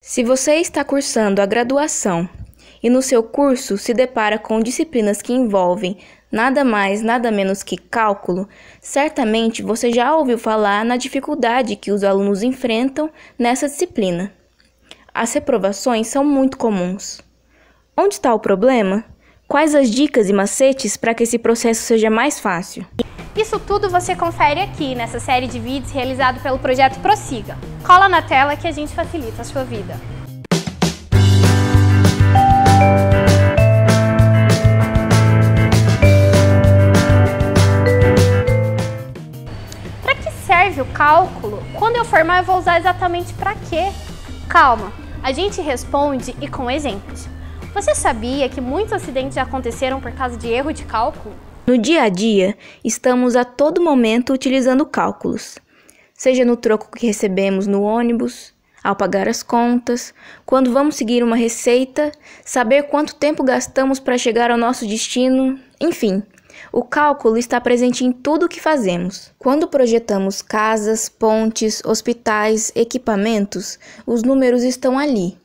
Se você está cursando a graduação e no seu curso se depara com disciplinas que envolvem nada mais, nada menos que cálculo, certamente você já ouviu falar na dificuldade que os alunos enfrentam nessa disciplina. As reprovações são muito comuns. Onde está o problema? Quais as dicas e macetes para que esse processo seja mais fácil? Isso tudo você confere aqui nessa série de vídeos realizado pelo projeto Prossiga. Cola na tela que a gente facilita a sua vida. Para que serve o cálculo? Quando eu formar eu vou usar exatamente para quê? Calma, a gente responde e com exemplos. Você sabia que muitos acidentes já aconteceram por causa de erro de cálculo? No dia a dia, estamos a todo momento utilizando cálculos, seja no troco que recebemos no ônibus, ao pagar as contas, quando vamos seguir uma receita, saber quanto tempo gastamos para chegar ao nosso destino, enfim, o cálculo está presente em tudo o que fazemos. Quando projetamos casas, pontes, hospitais, equipamentos, os números estão ali,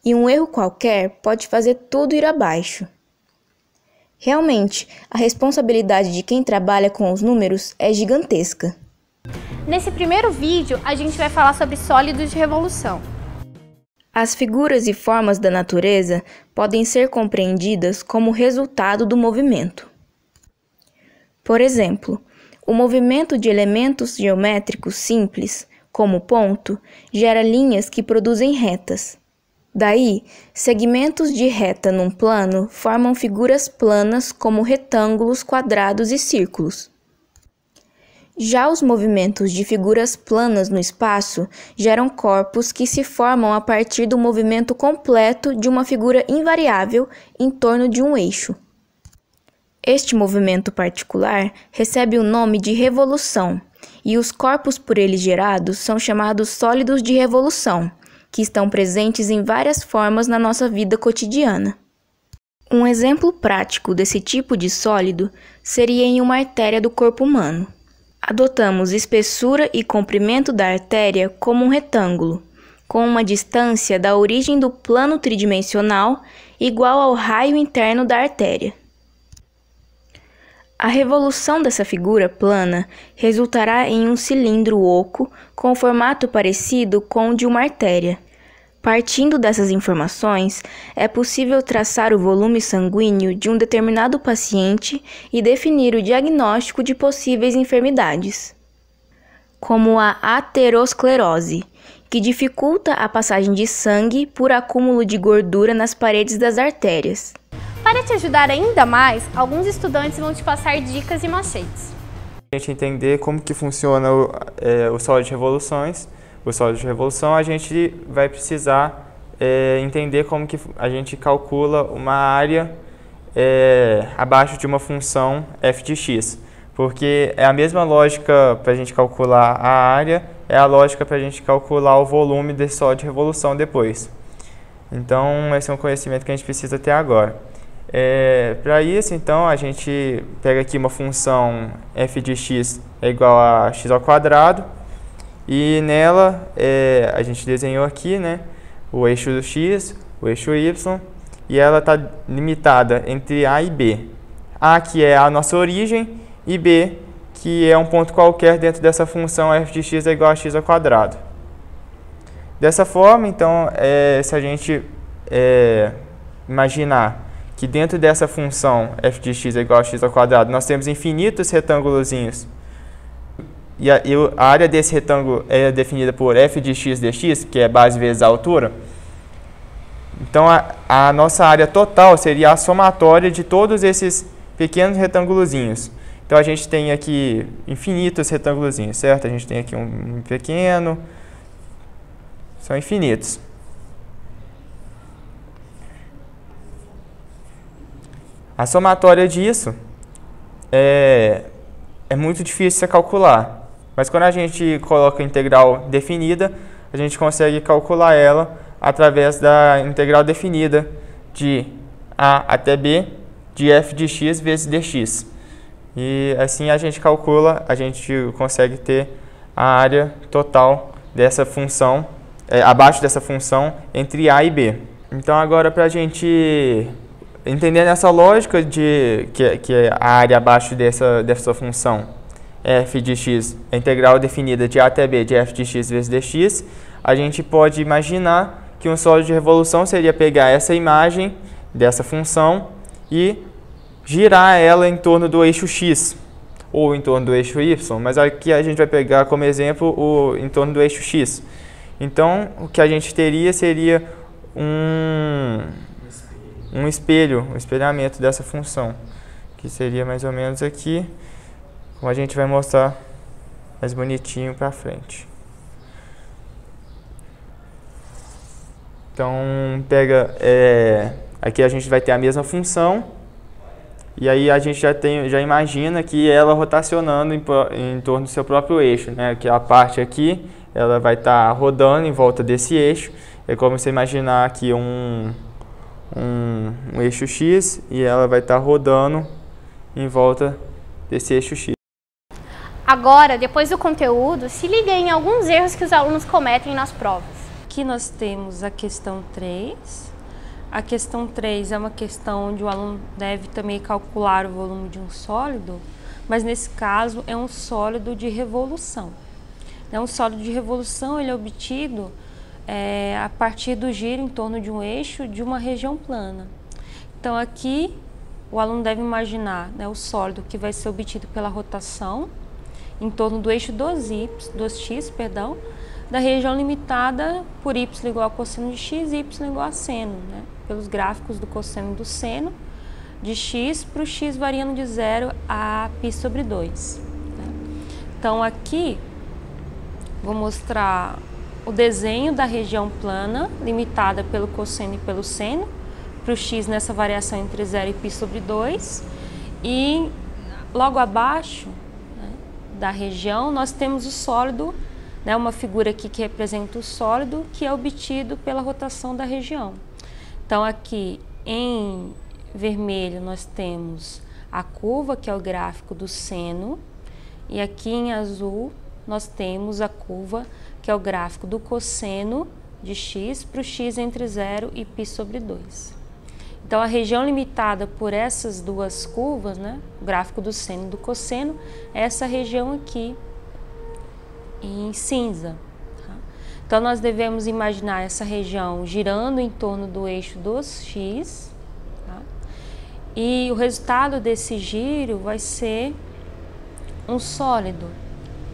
e um erro qualquer pode fazer tudo ir abaixo. Realmente, a responsabilidade de quem trabalha com os números é gigantesca. Nesse primeiro vídeo, a gente vai falar sobre sólidos de revolução. As figuras e formas da natureza podem ser compreendidas como resultado do movimento. Por exemplo, o movimento de elementos geométricos simples, como o ponto, gera linhas que produzem retas. Daí, segmentos de reta num plano formam figuras planas como retângulos, quadrados e círculos. Já os movimentos de figuras planas no espaço geram corpos que se formam a partir do movimento completo de uma figura invariável em torno de um eixo. Este movimento particular recebe o nome de revolução, e os corpos por ele gerados são chamados sólidos de revolução, que estão presentes em várias formas na nossa vida cotidiana. Um exemplo prático desse tipo de sólido seria em uma artéria do corpo humano. Adotamos espessura e comprimento da artéria como um retângulo, com uma distância da origem do plano tridimensional igual ao raio interno da artéria. A revolução dessa figura plana resultará em um cilindro oco com formato parecido com o de uma artéria. Partindo dessas informações, é possível traçar o volume sanguíneo de um determinado paciente e definir o diagnóstico de possíveis enfermidades, como a aterosclerose, que dificulta a passagem de sangue por acúmulo de gordura nas paredes das artérias. Para te ajudar ainda mais, alguns estudantes vão te passar dicas e macetes. A gente entender como que funciona o sólido de revoluções. O sólido de revolução, a gente vai precisar entender como que a gente calcula uma área abaixo de uma função f de x. Porque é a mesma lógica para a gente calcular a área, é a lógica para a gente calcular o volume desse sólido de revolução depois. Então, esse é um conhecimento que a gente precisa ter agora. Para isso, então, a gente pega aqui uma função f de x é igual a x ao quadrado, e nela a gente desenhou aqui, né, o eixo do x, o eixo y, e ela está limitada entre A e B. A, que é a nossa origem, e B, que é um ponto qualquer dentro dessa função f de x é igual a x ao quadrado. Dessa forma, então, se a gente imaginar que dentro dessa função f de x é igual a x ao quadrado, nós temos infinitos retângulozinhos, e a área desse retângulo é definida por f de x dx, que é base vezes a altura. Então, a nossa área total seria a somatória de todos esses pequenos retângulozinhos. Então, a gente tem aqui infinitos retângulozinhos, certo? A gente tem aqui um pequeno, são infinitos. A somatória disso é muito difícil de calcular. Mas quando a gente coloca a integral definida, a gente consegue calcular ela através da integral definida de a até b de f de x vezes dx. E assim a gente calcula, a gente consegue ter a área total dessa função abaixo dessa função entre A e B. Então agora para a gente entender essa lógica de que a área abaixo dessa função f de x é integral definida de A até B de f de x vezes dx, a gente pode imaginar que um sólido de revolução seria pegar essa imagem dessa função e girar ela em torno do eixo x, ou em torno do eixo y, mas aqui a gente vai pegar como exemplo em torno do eixo x. Então, o que a gente teria seria um espelhamento dessa função, que seria mais ou menos aqui, como a gente vai mostrar mais bonitinho para frente. Então, aqui a gente vai ter a mesma função, e aí a gente já imagina que ela rotacionando em torno do seu próprio eixo, né? Que a parte aqui, ela vai estar rodando em volta desse eixo. É como você imaginar aqui um eixo X, e ela vai estar rodando em volta desse eixo X. Agora, depois do conteúdo, se liga em alguns erros que os alunos cometem nas provas. Aqui nós temos a questão 3. A questão 3 é uma questão onde o aluno deve também calcular o volume de um sólido, mas nesse caso é um sólido de revolução. Um sólido de revolução ele é obtido a partir do giro em torno de um eixo de uma região plana. Então aqui o aluno deve imaginar, né, o sólido que vai ser obtido pela rotação em torno do eixo 2x, da região limitada por y igual a cosseno de x e y igual a seno, né, pelos gráficos do cosseno e do seno de x para o x variando de 0 a π sobre 2. Né. Então aqui vou mostrar o desenho da região plana limitada pelo cosseno e pelo seno para o x nessa variação entre 0 e π sobre 2, e logo abaixo, né, da região nós temos o sólido, né, uma figura aqui que representa o sólido que é obtido pela rotação da região. Então aqui em vermelho nós temos a curva, que é o gráfico do seno, e aqui em azul nós temos a curva, que é o gráfico do cosseno de x para o x entre 0 e π sobre 2. Então a região limitada por essas duas curvas, né, o gráfico do seno e do cosseno, é essa região aqui em cinza. Tá? Então nós devemos imaginar essa região girando em torno do eixo dos x, tá? E o resultado desse giro vai ser um sólido,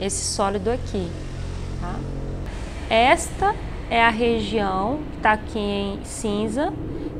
esse sólido aqui. Tá? Esta é a região que está aqui em cinza,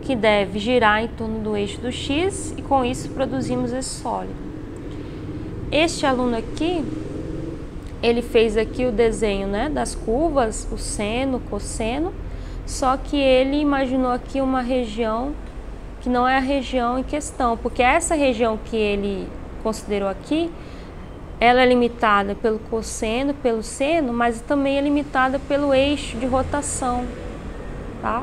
que deve girar em torno do eixo do x, e com isso produzimos esse sólido. Este aluno aqui, ele fez aqui o desenho, né, das curvas, o seno, o cosseno, só que ele imaginou aqui uma região que não é a região em questão, porque essa região que ele considerou aqui, ela é limitada pelo cosseno, pelo seno, mas também é limitada pelo eixo de rotação, tá?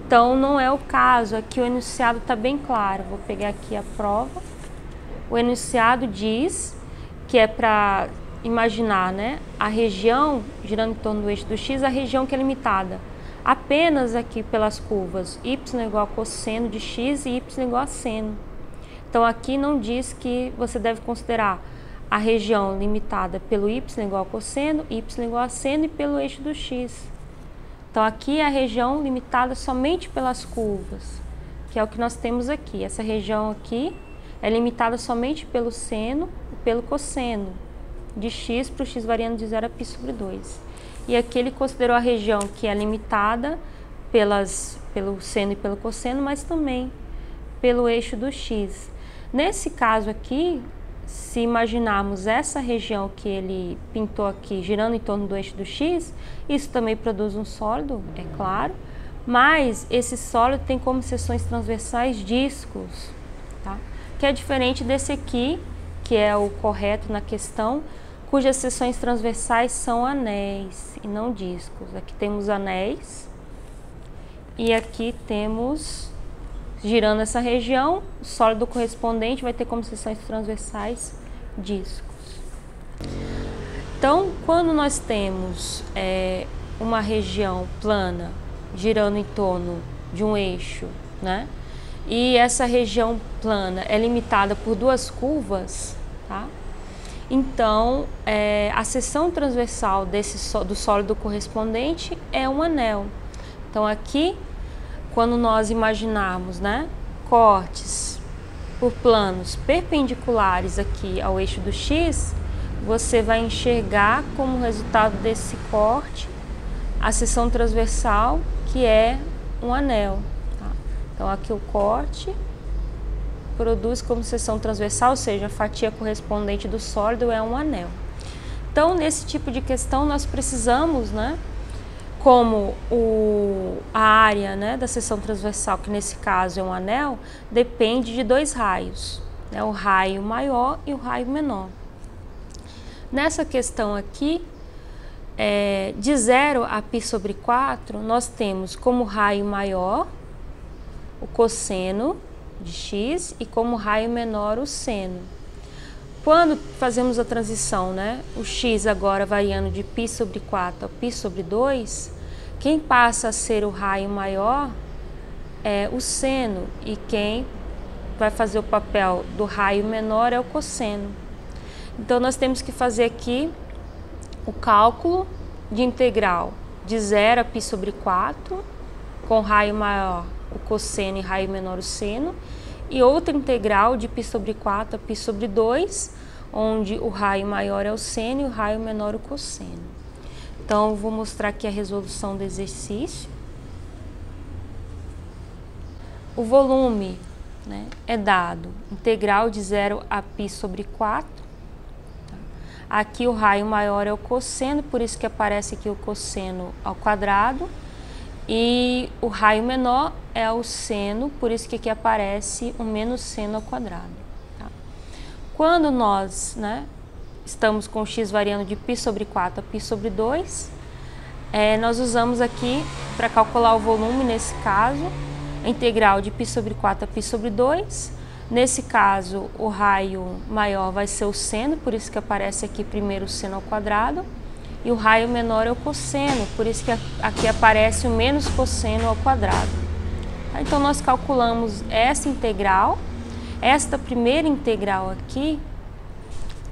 Então não é o caso, aqui o enunciado está bem claro. Vou pegar aqui a prova. O enunciado diz que é para imaginar, né, a região girando em torno do eixo do x, a região que é limitada apenas aqui pelas curvas y igual a cosseno de x e y igual a seno. Então aqui não diz que você deve considerar a região limitada pelo y igual a cosseno, y igual a seno e pelo eixo do x. Então aqui é a região limitada somente pelas curvas, que é o que nós temos aqui. Essa região aqui é limitada somente pelo seno e pelo cosseno de x para o x variando de 0 a π sobre 2. E aqui ele considerou a região que é limitada pelo seno e pelo cosseno, mas também pelo eixo do x. Nesse caso aqui, se imaginarmos essa região que ele pintou aqui girando em torno do eixo do x, isso também produz um sólido, é claro, mas esse sólido tem como seções transversais discos, tá? Que é diferente desse aqui, que é o correto na questão, cujas seções transversais são anéis e não discos. Aqui temos anéis e aqui temos, girando essa região, o sólido correspondente vai ter como seções transversais discos. Então, quando nós temos uma região plana, girando em torno de um eixo, né? E essa região plana é limitada por duas curvas, tá? Então, a seção transversal do sólido correspondente é um anel. Então, aqui, quando nós imaginarmos, né, cortes por planos perpendiculares aqui ao eixo do X, você vai enxergar como resultado desse corte a seção transversal, que é um anel. Tá? Então, aqui o corte produz como seção transversal, ou seja, a fatia correspondente do sólido é um anel. Então, nesse tipo de questão, nós precisamos, né, como a área, né, da seção transversal, que nesse caso é um anel, depende de dois raios, né, o raio maior e o raio menor. Nessa questão aqui, de 0 a π/4, nós temos como raio maior o cosseno de x e como raio menor o seno. Quando fazemos a transição, né, o x agora variando de π/4 a π/2, quem passa a ser o raio maior é o seno e quem vai fazer o papel do raio menor é o cosseno. Então, nós temos que fazer aqui o cálculo de integral de 0 a π/4, com raio maior o cosseno e raio menor o seno, e outra integral de π/4 a π/2, onde o raio maior é o seno e o raio menor o cosseno. Então, eu vou mostrar aqui a resolução do exercício. O volume, né, é dado integral de 0 a π/4. Aqui o raio maior é o cosseno, por isso que aparece aqui o cosseno ao quadrado. E o raio menor é o seno, por isso que aqui aparece o menos seno ao quadrado. Tá? Quando nós, né, estamos com o x variando de π/4 a π/2, nós usamos aqui, para calcular o volume, nesse caso, a integral de π/4 a π/2. Nesse caso, o raio maior vai ser o seno, por isso que aparece aqui primeiro o seno ao quadrado. E o raio menor é o cosseno, por isso que aqui aparece o menos cosseno ao quadrado. Então, nós calculamos essa integral. Esta primeira integral aqui,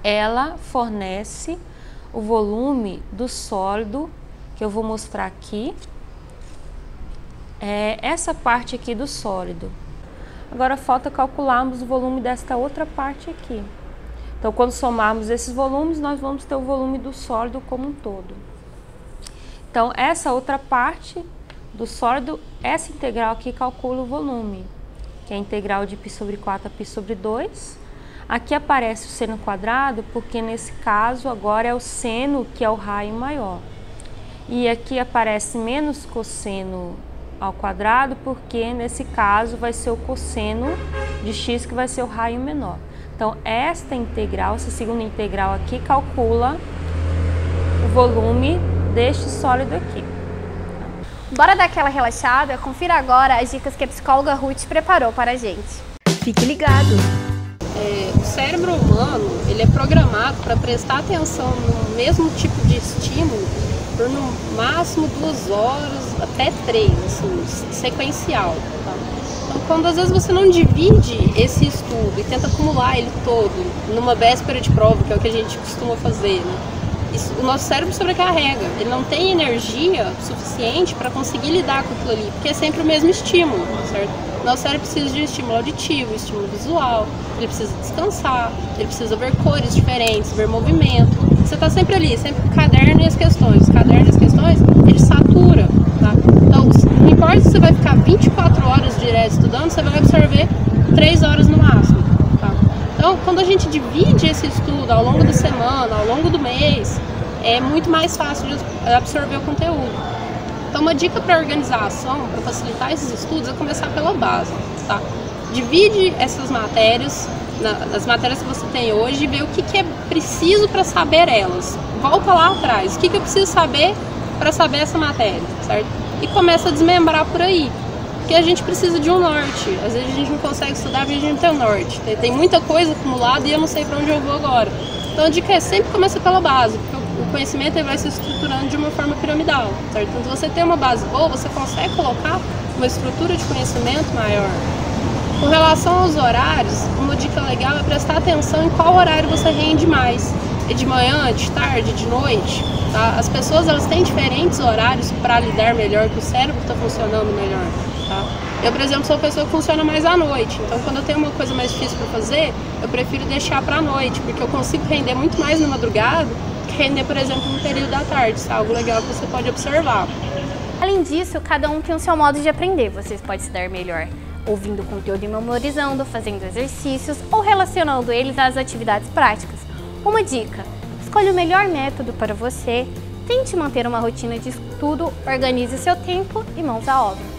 ela fornece o volume do sólido, que eu vou mostrar aqui. Essa parte aqui do sólido. Agora, falta calcularmos o volume desta outra parte aqui. Então, quando somarmos esses volumes, nós vamos ter o volume do sólido como um todo. Então, essa outra parte do sólido, essa integral aqui calcula o volume, que é a integral de π/4 a π/2. Aqui aparece o seno quadrado, porque nesse caso agora é o seno que é o raio maior. E aqui aparece menos cosseno ao quadrado, porque nesse caso vai ser o cosseno de x que vai ser o raio menor. Então, esta integral, essa segunda integral aqui, calcula o volume deste sólido aqui. Bora dar aquela relaxada? Confira agora as dicas que a psicóloga Ruth preparou para a gente. Fique ligado! O cérebro humano, ele é programado para prestar atenção no mesmo tipo de estímulo por no máximo 2 horas até 3, assim, sequencial. Tá? Então, quando às vezes você não divide esse estudo e tenta acumular ele todo numa véspera de prova, que é o que a gente costuma fazer, né? O nosso cérebro sobrecarrega, ele não tem energia suficiente para conseguir lidar com aquilo ali, porque é sempre o mesmo estímulo, certo? Nosso cérebro precisa de estímulo auditivo, estímulo visual, ele precisa descansar, ele precisa ver cores diferentes, ver movimento. Você está sempre ali, sempre com o caderno e as questões. O caderno e as questões, ele satura, tá? Então, não importa se você vai ficar 24 horas direto estudando, você vai absorver 3 horas no máximo, tá? Então, quando a gente divide esse estudo ao longo da semana, ao longo do mês, é muito mais fácil de absorver o conteúdo. Então, uma dica para organização, para facilitar esses estudos, é começar pela base, tá? Divide essas matérias, nas matérias que você tem hoje, e vê o que é preciso para saber elas. Volta lá atrás, o que eu preciso saber para saber essa matéria, certo? E começa a desmembrar por aí, porque a gente precisa de um norte. Às vezes a gente não consegue estudar porque a gente não tem um norte. Tem muita coisa acumulada e eu não sei para onde eu vou agora. Então a dica é sempre começa pela base, porque o conhecimento ele vai se estruturando de uma forma piramidal, certo? Então, se você tem uma base boa, você consegue colocar uma estrutura de conhecimento maior. Com relação aos horários, uma dica legal é prestar atenção em qual horário você rende mais. É de manhã, de tarde, de noite? Tá? As pessoas elas têm diferentes horários para lidar melhor, que o cérebro está funcionando melhor. Tá? Eu, por exemplo, sou uma pessoa que funciona mais à noite, então quando eu tenho uma coisa mais difícil para fazer, eu prefiro deixar para a noite, porque eu consigo render muito mais na madrugada que render, por exemplo, no período da tarde. Isso é algo legal que você pode observar. Além disso, cada um tem o seu modo de aprender. Você pode se dar melhor ouvindo conteúdo e memorizando, fazendo exercícios ou relacionando eles às atividades práticas. Uma dica: escolha o melhor método para você, tente manter uma rotina de estudo, organize o seu tempo e mãos à obra.